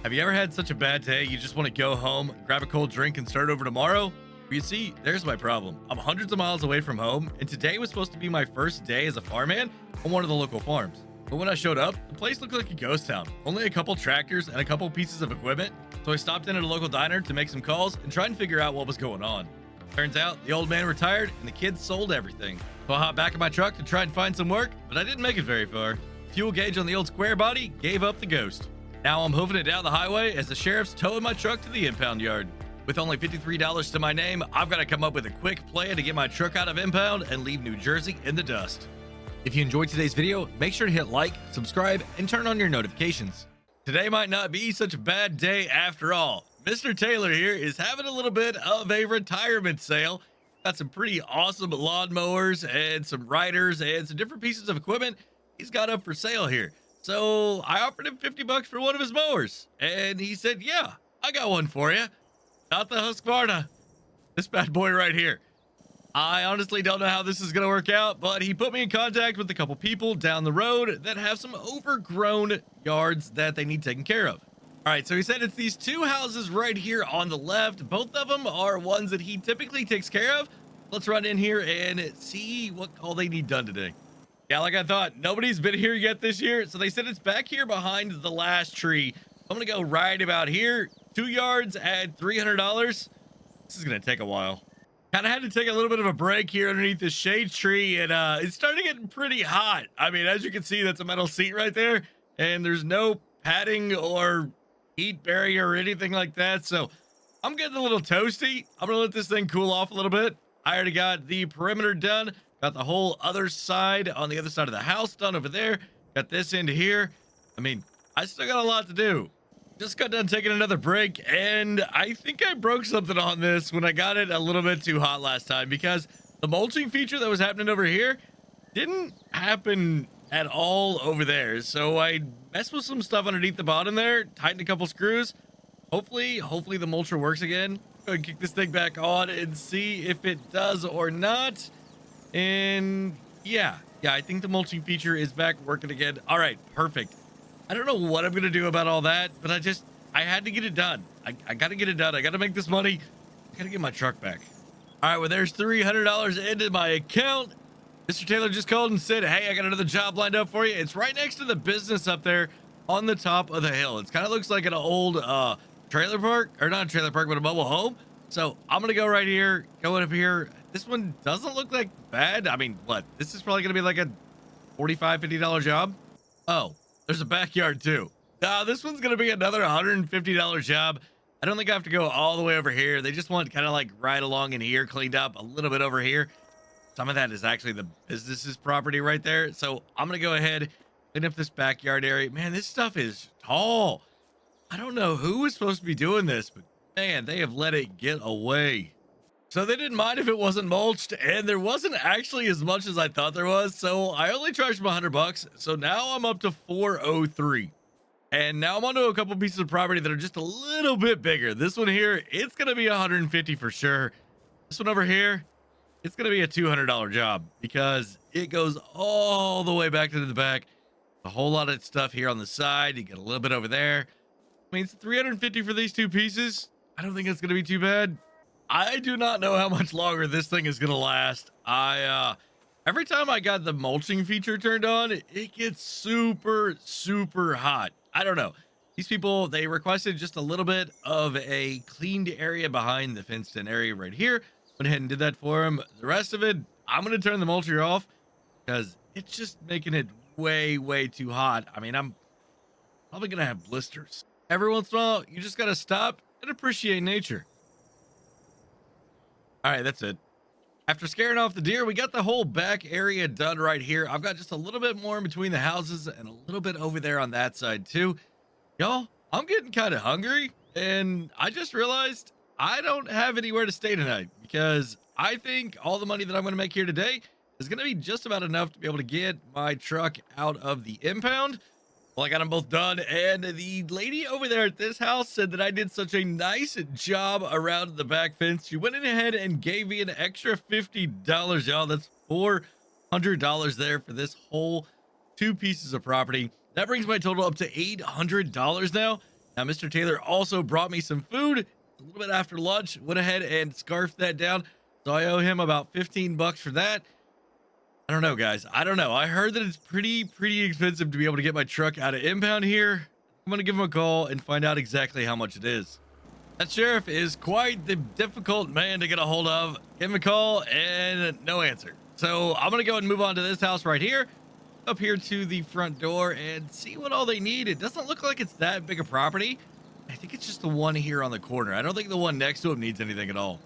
Have you ever had such a bad day you just want to go home, grab a cold drink, and start over tomorrow? Well, you see, there's my problem. I'm hundreds of miles away from home, and today was supposed to be my first day as a farmhand on one of the local farms. But when I showed up, the place looked like a ghost town. Only a couple tractors and a couple pieces of equipment. So I stopped in at a local diner to make some calls and try and figure out what was going on. Turns out the old man retired and the kids sold everything. So I hopped back in my truck to try and find some work, but I didn't make it very far. Fuel gauge on the old square body gave up the ghost. Now I'm hoofing it down the highway as the sheriff's towing my truck to the impound yard. With only $53 to my name, I've got to come up with a quick plan to get my truck out of impound and leave New Jersey in the dust. If you enjoyed today's video, make sure to hit like, subscribe, and turn on your notifications. Today might not be such a bad day after all. Mr. Taylor here is having a little bit of a retirement sale. Got some pretty awesome lawnmowers and some riders and some different pieces of equipment he's got up for sale here. So I offered him 50 bucks for one of his mowers, and he said, yeah, I got one for you. Not the Husqvarna, this bad boy right here. I honestly don't know how this is going to work out, but he put me in contact with a couple people down the road that have some overgrown yards that they need taken care of. All right, so he said it's these two houses right here on the left. Both of them are ones that he typically takes care of. Let's run in here and see what all they need done today. Yeah, like I thought, nobody's been here yet this year. So they said it's back here behind the last tree. I'm going to go right about here. 2 yards at $300. This is going to take a while. Kind of had to take a little bit of a break here underneath the shade tree. And it's starting getting pretty hot. I mean, as you can see, that's a metal seat right there. And there's no padding or heat barrier or anything like that. So I'm getting a little toasty. I'm going to let this thing cool off a little bit. I already got the perimeter done. Got the whole other side on the other side of the house done over there. Got this into here. I mean, I still got a lot to do. Just got done taking another break, and I think I broke something on this when I got it a little bit too hot last time, because the mulching feature that was happening over here didn't happen at all over there. So I messed with some stuff underneath the bottom there, tightened a couple screws. Hopefully the mulcher works again. Go ahead and kick this thing back on and see if it does or not. And yeah, I think the mulching feature is back working again. All right, perfect. I don't know what I'm gonna do about all that, but I had to get it done. I gotta get it done. I gotta make this money. I gotta get my truck back. All right, well, there's $300 into my account. Mr. Taylor just called and said, hey, I got another job lined up for you. It's right next to the business up there on the top of the hill. It kind of looks like an old trailer park, or not a trailer park, but a mobile home. So I'm gonna go right here, going up here. This one doesn't look like bad. I mean, what? This is probably gonna be like a $45, $50 job. Oh, there's a backyard too. This one's gonna be another $150 job. I don't think I have to go all the way over here. They just want kind of like right along in here, cleaned up a little bit over here. Some of that is actually the business's property right there. So I'm gonna go ahead, clean up this backyard area. Man, this stuff is tall. I don't know who was supposed to be doing this, but man, they have let it get away. So they didn't mind if it wasn't mulched, and there wasn't actually as much as I thought there was. So I only charged them $100. So now I'm up to $403. And now I'm onto a couple pieces of property that are just a little bit bigger. This one here, it's going to be $150 for sure. This one over here, it's going to be a $200 job because it goes all the way back to the back. A whole lot of stuff here on the side. You get a little bit over there. I mean, it's $350 for these two pieces. I don't think it's going to be too bad. I do not know how much longer this thing is going to last. Every time I got the mulching feature turned on, it gets super, super hot. I don't know. These people, they requested just a little bit of a cleaned area behind the fenced in area right here. Went ahead and did that for them. The rest of it, I'm going to turn the mulcher off because it's just making it way, way too hot. I mean, I'm probably going to have blisters. Every once in a while, you just got to stop and appreciate nature. All right, that's it. After scaring off the deer, we got the whole back area done right here. I've got just a little bit more in between the houses and a little bit over there on that side too. Y'all, I'm getting kind of hungry, and I just realized I don't have anywhere to stay tonight because I think all the money that I'm going to make here today is going to be just about enough to be able to get my truck out of the impound. Well, I got them both done, and the lady over there at this house said that I did such a nice job around the back fence. She went in ahead and gave me an extra $50, y'all. That's $400 there for this whole 2 pieces of property. That brings my total up to $800 now. Now, Mr. Taylor also brought me some food a little bit after lunch. Went ahead and scarfed that down. So I owe him about 15 bucks for that. I don't know, guys. I don't know. I heard that it's pretty expensive to be able to get my truck out of impound here. I'm going to give him a call and find out exactly how much it is. That sheriff is quite the difficult man to get a hold of. Give him a call and no answer. So I'm going to go ahead and move on to this house right here. Up here to the front door and see what all they need. It doesn't look like it's that big a property. I think it's just the one here on the corner. I don't think the one next to him needs anything at all.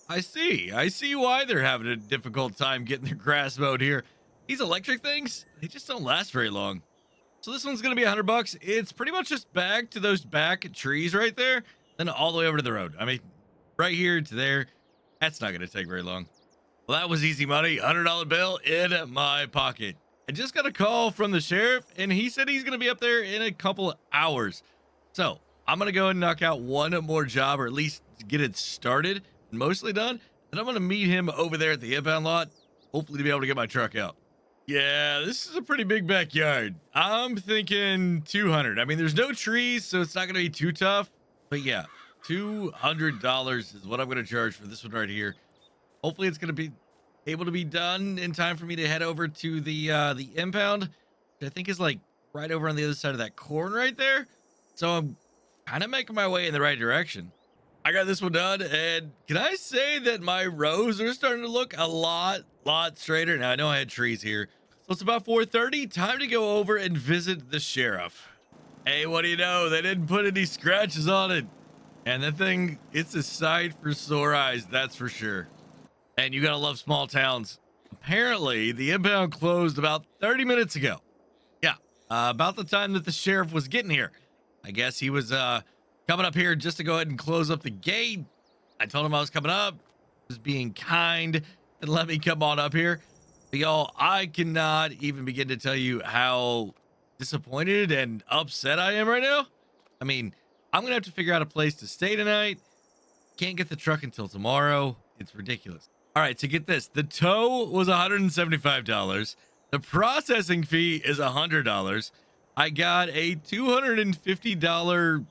I see why they're having a difficult time getting their grass mowed here. These electric things, they just don't last very long. So this one's gonna be 100 bucks. It's pretty much just back to those back trees right there, then all the way over to the road. I mean, right here to there. That's not gonna take very long. Well, that was easy money. $100 bill in my pocket. I just got a call from the sheriff, and he said he's gonna be up there in a couple hours. So I'm gonna go and knock out one more job, or at least get it started, mostly done. And I'm gonna meet him over there at the impound lot, hopefully to be able to get my truck out. Yeah, this is a pretty big backyard. I'm thinking 200. I mean, there's no trees, so it's not gonna be too tough. But yeah, $200 is what I'm gonna charge for this one right here. Hopefully it's gonna be able to be done in time for me to head over to the impound, which I think is like right over on the other side of that corner right there. So I'm kind of making my way in the right direction. I got this one done, and can I say that my rows are starting to look a lot straighter. Now I know I had trees here, so it's about 4:30. Time to go over and visit the sheriff. Hey, what do you know? They didn't put any scratches on it, and that thing, it's a sight for sore eyes, that's for sure. And you gotta love small towns. Apparently, the impound closed about 30 minutes ago. Yeah, about the time that the sheriff was getting here. I guess he was coming up here just to go ahead and close up the gate. I told him I was coming up. He was being kind and let me come on up here. But y'all, I cannot even begin to tell you how disappointed and upset I am right now. I mean, I'm gonna have to figure out a place to stay tonight. Can't get the truck until tomorrow. It's ridiculous. All right, so get this. The tow was $175. The processing fee is $100. I got a $250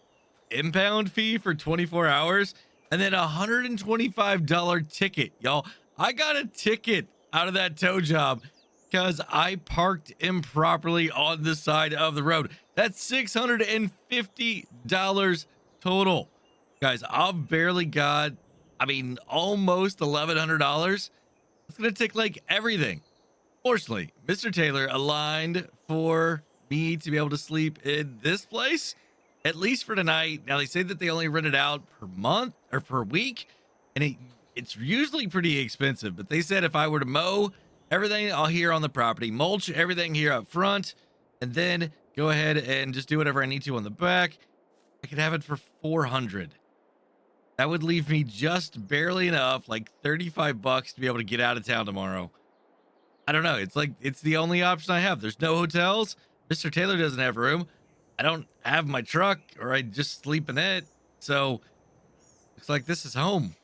impound fee for 24 hours and then a $125 ticket. Y'all, I got a ticket out of that tow job because I parked improperly on the side of the road. That's $650 total. Guys, I've barely got, I mean, almost $1,100. It's going to take like everything. Fortunately, Mr. Taylor aligned for me to be able to sleep in this place, at least for tonight. Now, they say that they only rent it out per month or per week, and it's usually pretty expensive. But they said if I were to mow everything all here on the property, mulch everything here up front, and then go ahead and just do whatever I need to on the back, I could have it for $400. That would leave me just barely enough, like 35 bucks to be able to get out of town tomorrow. I don't know. It's like, it's the only option I have. There's no hotels. Mr. Taylor doesn't have room. I don't have my truck, or I just sleep in it. So looks like this is home.